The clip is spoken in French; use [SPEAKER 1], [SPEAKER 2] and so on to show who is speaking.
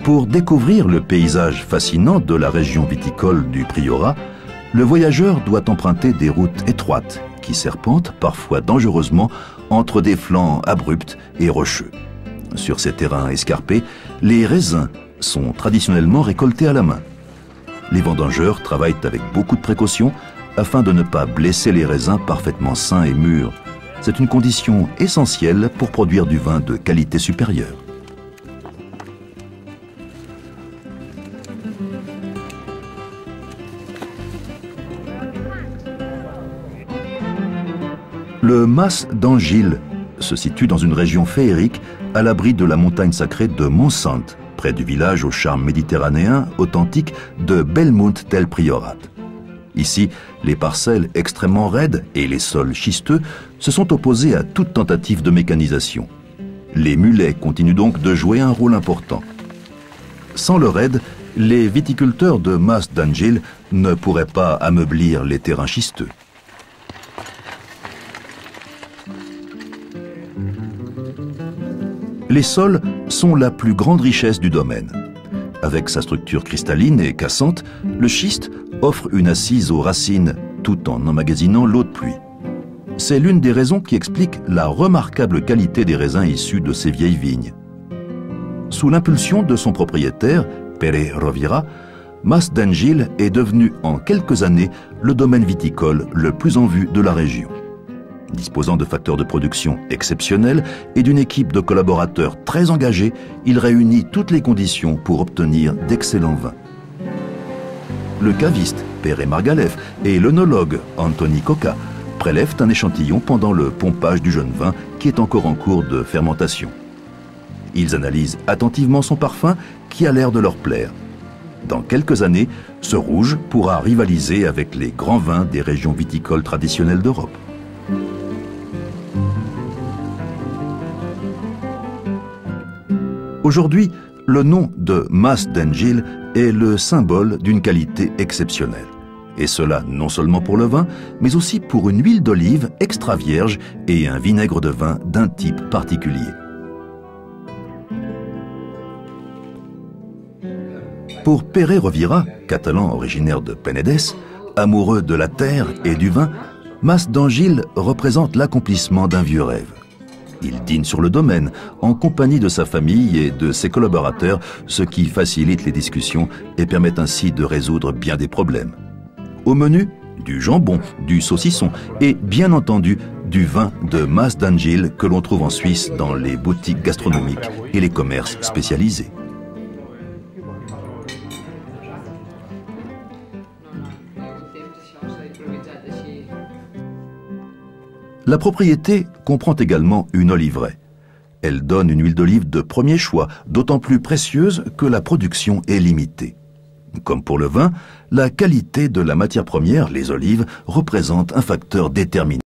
[SPEAKER 1] Pour découvrir le paysage fascinant de la région viticole du Priorat, le voyageur doit emprunter des routes étroites qui serpentent parfois dangereusement entre des flancs abrupts et rocheux. Sur ces terrains escarpés, les raisins sont traditionnellement récoltés à la main. Les vendangeurs travaillent avec beaucoup de précautions afin de ne pas blesser les raisins parfaitement sains et mûrs. C'est une condition essentielle pour produire du vin de qualité supérieure. Le mas d'Angil se situe dans une région féerique à l'abri de la montagne sacrée de Montsant, près du village au charme méditerranéen authentique de Belmont del Priorat. Ici, les parcelles extrêmement raides et les sols schisteux se sont opposés à toute tentative de mécanisation. Les mulets continuent donc de jouer un rôle important. Sans le raid, les viticulteurs de Mas d'Angil ne pourraient pas ameublir les terrains schisteux. Les sols sont la plus grande richesse du domaine. Avec sa structure cristalline et cassante, le schiste offre une assise aux racines tout en emmagasinant l'eau de pluie. C'est l'une des raisons qui explique la remarquable qualité des raisins issus de ces vieilles vignes. Sous l'impulsion de son propriétaire, Pere Rovira, Mas d'Angil est devenu en quelques années le domaine viticole le plus en vue de la région. Disposant de facteurs de production exceptionnels et d'une équipe de collaborateurs très engagés, il réunit toutes les conditions pour obtenir d'excellents vins. Le caviste, Pere Margalef, et l'œnologue, Anthony Coca, prélèvent un échantillon pendant le pompage du jeune vin qui est encore en cours de fermentation. Ils analysent attentivement son parfum qui a l'air de leur plaire. Dans quelques années, ce rouge pourra rivaliser avec les grands vins des régions viticoles traditionnelles d'Europe. Aujourd'hui, le nom de Mas d'Angil est le symbole d'une qualité exceptionnelle. Et cela non seulement pour le vin, mais aussi pour une huile d'olive extra vierge et un vinaigre de vin d'un type particulier. Pour Pere Rovira, catalan originaire de Penedès, amoureux de la terre et du vin, Mas d'Angil représente l'accomplissement d'un vieux rêve. Il dîne sur le domaine, en compagnie de sa famille et de ses collaborateurs, ce qui facilite les discussions et permet ainsi de résoudre bien des problèmes. Au menu, du jambon, du saucisson et, bien entendu, du vin de Mas d'Angil que l'on trouve en Suisse dans les boutiques gastronomiques et les commerces spécialisés. La propriété comprend également une oliveraie. Elle donne une huile d'olive de premier choix, d'autant plus précieuse que la production est limitée. Comme pour le vin, la qualité de la matière première, les olives, représente un facteur déterminant.